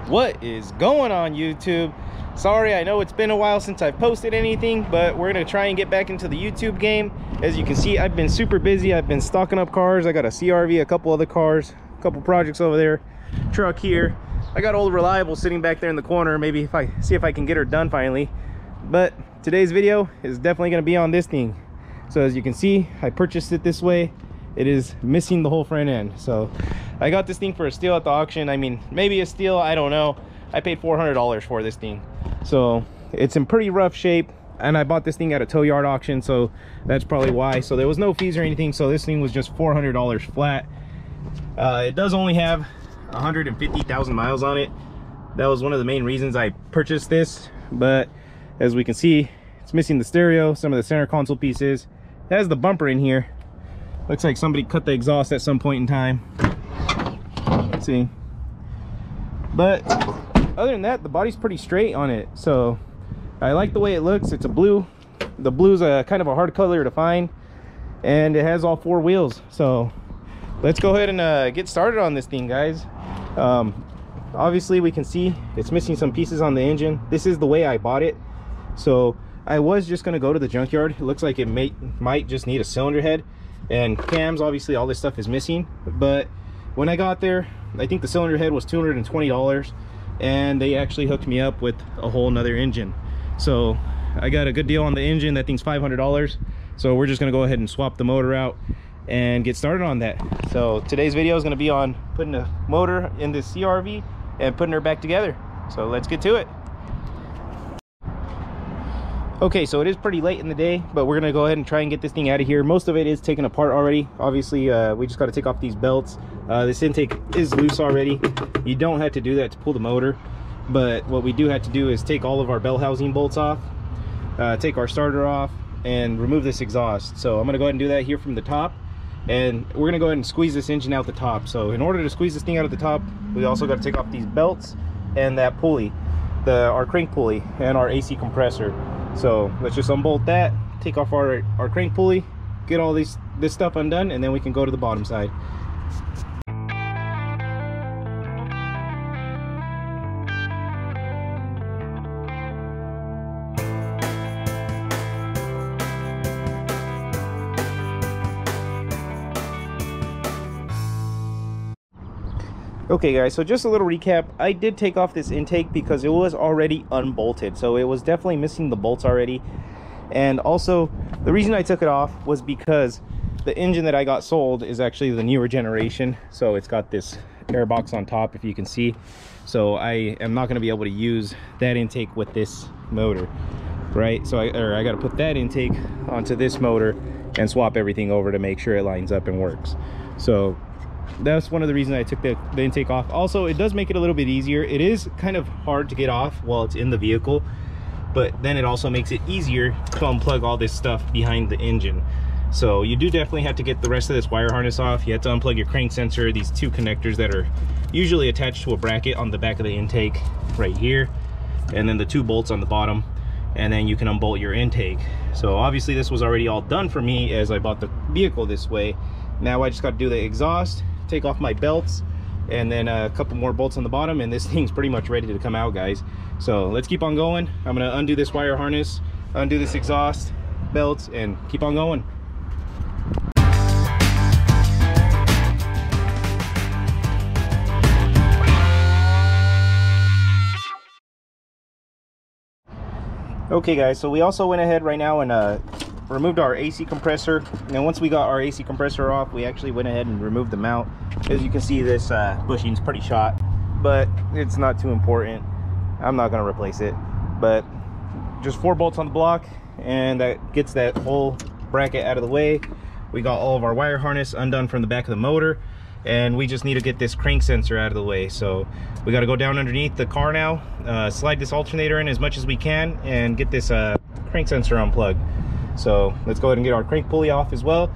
What is going on, YouTube? Sorry, I know it's been a while since I've posted anything, but we're gonna try and get back into the YouTube game. As you can see, I've been super busy. I've been stocking up cars. I got a CRV, a couple other cars, a couple projects over there, truck here. I got old Reliable sitting back there in the corner. Maybe if I see if I can get her done finally. But today's video is definitely gonna be on this thing. So as you can see, I purchased it this way. It is missing the whole front end. So I got this thing for a steal at the auction. I mean, maybe a steal, I don't know. I paid $400 for this thing. So it's in pretty rough shape, and I bought this thing at a tow yard auction, so that's probably why. So there was no fees or anything, so this thing was just $400 flat. It does only have 150,000 miles on it. That was one of the main reasons I purchased this. But as we can see, it's missing the stereo, some of the center console pieces. It has the bumper in here. Looks like somebody cut the exhaust at some point in time. Let's see. But other than that, the body's pretty straight on it. So I like the way it looks. It's a blue. The blue's a kind of a hard color to find. And it has all four wheels. So let's go ahead and get started on this thing, guys. Obviously we can see it's missing some pieces on the engine. This is the way I bought it. So I was just gonna go to the junkyard. It looks like it might just need a cylinder head and cams. Obviously all this stuff is missing, but when I got there, I think the cylinder head was $220, and they actually hooked me up with a whole nother engine. So I got a good deal on the engine. That thing's $500. So we're just gonna go ahead and swap the motor out and get started on that. So today's video is gonna be on putting a motor in this CRV and putting her back together. So let's get to it. Okay, so it is pretty late in the day, but we're gonna go ahead and try and get this thing out of here. Most of it is taken apart already. Obviously, we just got to take off these belts. This intake is loose already. You don't have to do that to pull the motor, but what we do have to do is take all of our bell housing bolts off, take our starter off, and remove this exhaust. So I'm gonna go ahead and do that here from the top, and we're gonna go ahead and squeeze this engine out the top. So in order to squeeze this thing out of the top, we also got to take off these belts and that pulley, our crank pulley, and our AC compressor. So let's just unbolt that, take off our crank pulley, get all this stuff undone, and then we can go to the bottom side. Okay guys, so just a little recap. I did take off this intake because it was already unbolted, so it was definitely missing the bolts already. And also the reason I took it off was because the engine that I got sold is actually the newer generation, so it's got this air box on top, if you can see. So I am not going to be able to use that intake with this motor, right? So I got to put that intake onto this motor and swap everything over to make sure it lines up and works. So that's one of the reasons I took the intake off. Also, it does make it a little bit easier. It is kind of hard to get off while it's in the vehicle, but then it also makes it easier to unplug all this stuff behind the engine. So you do definitely have to get the rest of this wire harness off. You have to unplug your crank sensor, these two connectors that are usually attached to a bracket on the back of the intake right here, and then the two bolts on the bottom, and then you can unbolt your intake. So obviously this was already all done for me as I bought the vehicle this way. Now I just got to do the exhaust, take off my belts, and then a couple more bolts on the bottom, and this thing's pretty much ready to come out, guys. So let's keep on going. I'm gonna undo this wire harness, undo this exhaust, belts, and keep on going. Okay guys, so we also went ahead right now and removed our AC compressor. And once we got our AC compressor off, we actually went ahead and removed the mount. As you can see, this bushing's pretty shot, but it's not too important. I'm not going to replace it, but just 4 bolts on the block, and that gets that whole bracket out of the way. We got all of our wire harness undone from the back of the motor, and we just need to get this crank sensor out of the way. So we got to go down underneath the car now, slide this alternator in as much as we can, and get this crank sensor unplugged. So let's go ahead and get our crank pulley off as well,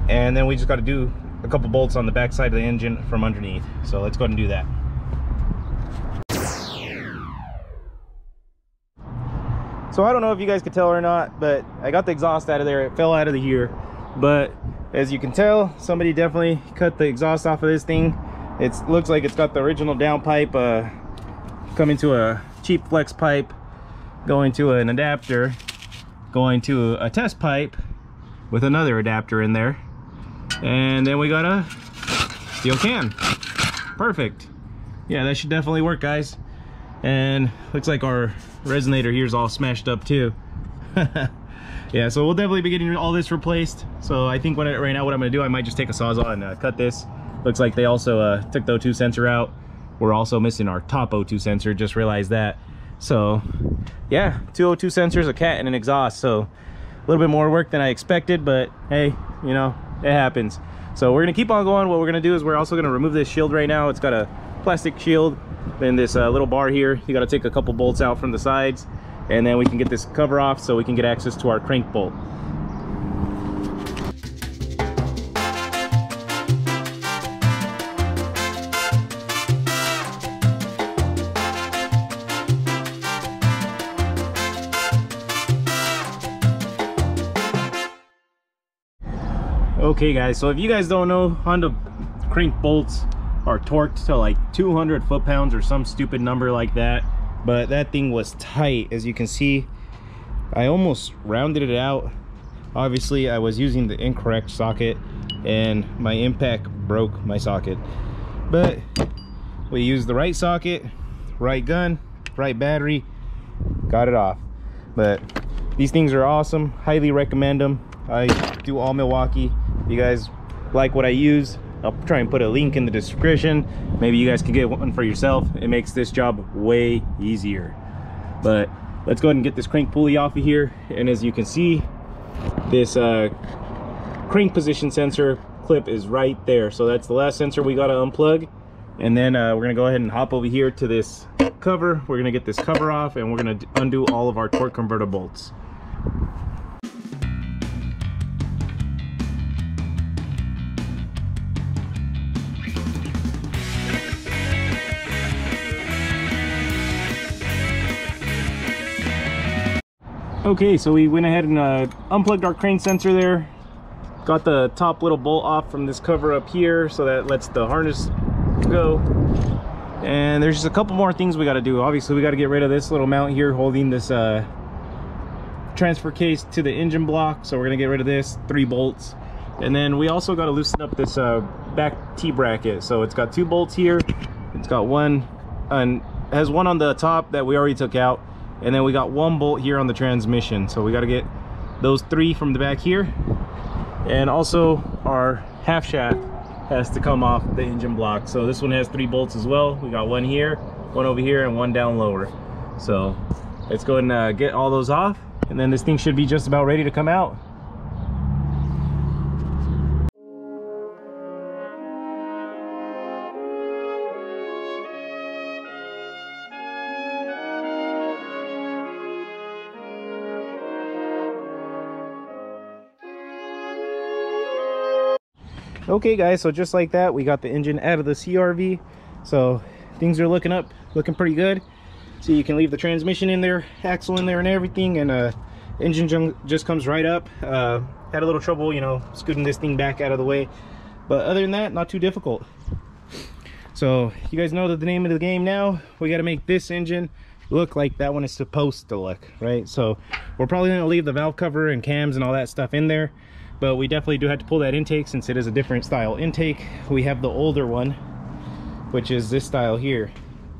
and then we just got to do a couple bolts on the back side of the engine from underneath. So let's go ahead and do that. So I don't know if you guys could tell or not, but I got the exhaust out of there. It fell out of the here, but as you can tell, somebody definitely cut the exhaust off of this thing. It looks like it's got the original downpipe coming to a cheap flex pipe, going to an adapter, going to a test pipe with another adapter in there, and then we got a steel can. Perfect. Yeah, that should definitely work, guys. And looks like our resonator here is all smashed up too. Yeah, so we'll definitely be getting all this replaced. So I think right now what I'm gonna do, I might just take a Sawzall and cut this. Looks like they also took the O2 sensor out. We're also missing our top O2 sensor, just realized that. So yeah, 2 O2 sensors, a cat, and an exhaust. So a little bit more work than I expected, but hey, you know, it happens. So we're gonna keep on going. What we're gonna do is we're also gonna remove this shield right now. It's got a plastic shield, then this little bar here. You gotta take a couple bolts out from the sides, and then we can get this cover off so we can get access to our crank bolt. Okay guys, so if you guys don't know, Honda crank bolts are torqued to like 200 foot-pounds or some stupid number like that, but that thing was tight. As you can see, I almost rounded it out. Obviously I was using the incorrect socket and my impact broke my socket, but we used the right socket, right gun, right battery, got it off. But these things are awesome, highly recommend them. I do all Milwaukee. If you guys like what I use, I'll try and put a link in the description. Maybe you guys can get one for yourself. It makes this job way easier. But let's go ahead and get this crank pulley off of here. And as you can see, this crank position sensor clip is right there. So that's the last sensor we got to unplug. And then we're gonna go ahead and hop over here to this cover. We're gonna get this cover off, and we're gonna undo all of our torque converter bolts. Okay, so we went ahead and unplugged our crane sensor there. Got the top little bolt off from this cover up here, so that lets the harness go. And there's just a couple more things we got to do. Obviously we got to get rid of this little mount here holding this transfer case to the engine block, so we're gonna get rid of this, 3 bolts. And then we also got to loosen up this back T-bracket. So it's got 2 bolts here, it's got one, and it has one on the top that we already took out, and then we got 1 bolt here on the transmission. So we got to get those 3 from the back here. And also our half shaft has to come off the engine block. So this one has 3 bolts as well. We got 1 here, 1 over here, and 1 down lower. So let's go ahead and get all those off, and then this thing should be just about ready to come out. Okay guys, so just like that, we got the engine out of the CRV. So things are looking pretty good. So you can leave the transmission in there, axle in there and everything, and engine just comes right up. Had a little trouble, you know, scooting this thing back out of the way, but other than that, not too difficult. So you guys know that the name of the game now, we got to make this engine look like that one is supposed to look, right? So we're probably going to leave the valve cover and cams and all that stuff in there, but we definitely do have to pull that intake since it is a different style intake. We have the older one, which is this style here.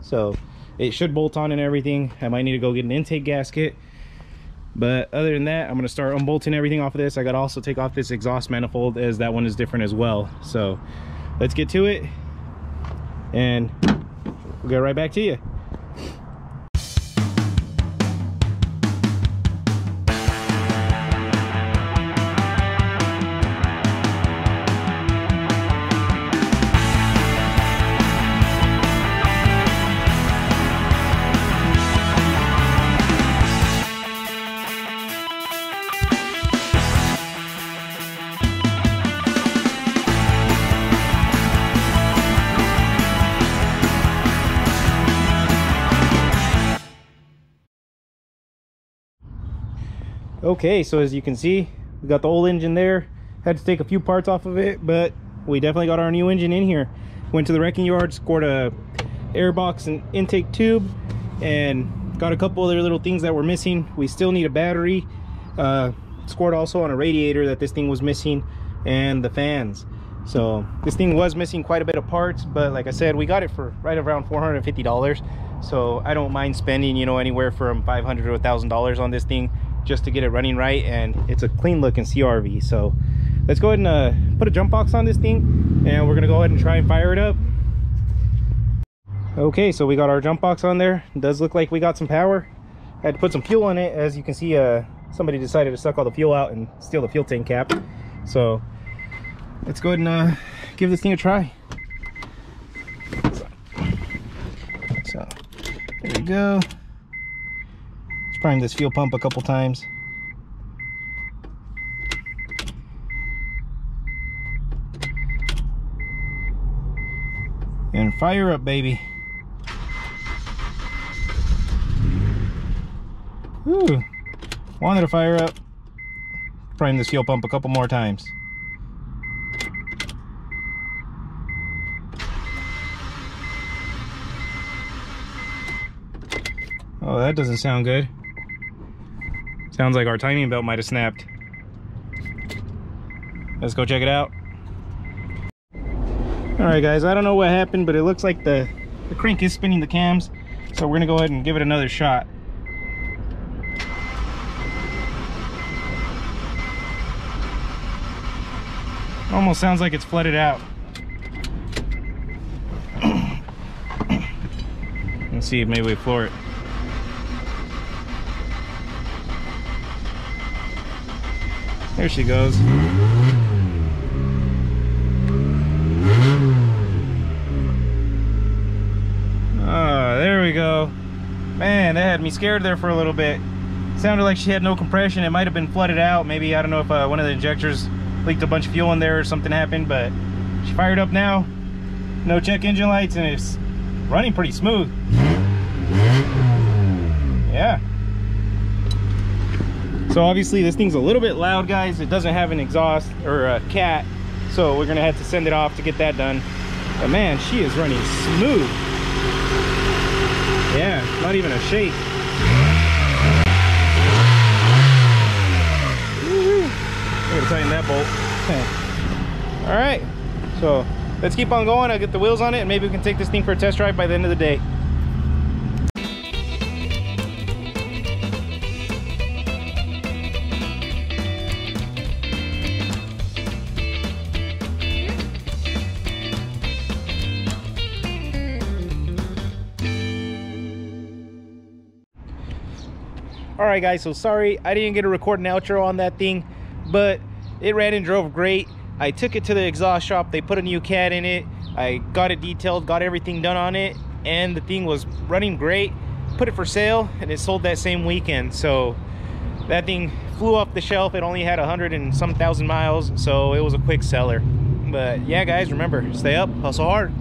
So it should bolt on and everything. I might need to go get an intake gasket, but other than that, I'm going to start unbolting everything off of this. I got to also take off this exhaust manifold, as that one is different as well. So let's get to it, and we'll get right back to you. Okay, so as you can see, we got the old engine there. Had to take a few parts off of it, but we definitely got our new engine in here. Went to the wrecking yard, scored a airbox and intake tube, and got a couple other little things that were missing. We still need a battery. Scored also on a radiator that this thing was missing, and the fans. So this thing was missing quite a bit of parts, but like I said, we got it for right around $450. So I don't mind spending, you know, anywhere from $500 to $1,000 on this thing just to get it running right, and it's a clean looking CRV. So let's go ahead and put a jump box on this thing, and we're gonna go ahead and try and fire it up. Okay, so we got our jump box on there. It does look like we got some power. I had to put some fuel in it. As you can see, somebody decided to suck all the fuel out and steal the fuel tank cap. So let's go ahead and give this thing a try. So there we go. Let's prime this fuel pump a couple times. And fire up, baby. Whew. Wanted to fire up. Prime this fuel pump a couple more times. Oh, that doesn't sound good. Sounds like our timing belt might have snapped. Let's go check it out. Alright guys, I don't know what happened, but it looks like the crank is spinning the cams. So we're gonna go ahead and give it another shot. Almost sounds like it's flooded out. Let's see if maybe we floor it. There she goes. There we go. Man, that had me scared there for a little bit. Sounded like she had no compression. It might have been flooded out. Maybe, I don't know if one of the injectors leaked a bunch of fuel in there or something happened, but she fired up now. No check engine lights, and it's running pretty smooth. Yeah. So obviously this thing's a little bit loud, guys. It doesn't have an exhaust or a cat, so we're gonna have to send it off to get that done. But man, she is running smooth. Yeah, not even a shake. I'm gonna tighten that bolt. All right, so let's keep on going. I'll get the wheels on it, and maybe we can take this thing for a test drive by the end of the day. All right guys, so sorry I didn't get to record an outro on that thing, but it ran and drove great. I took it to the exhaust shop. They put a new cat in it. I got it detailed, got everything done on it, and the thing was running great. Put it for sale, and it sold that same weekend. So that thing flew off the shelf. It only had 100 and some thousand miles, so it was a quick seller. But yeah guys, remember, stay up, hustle hard.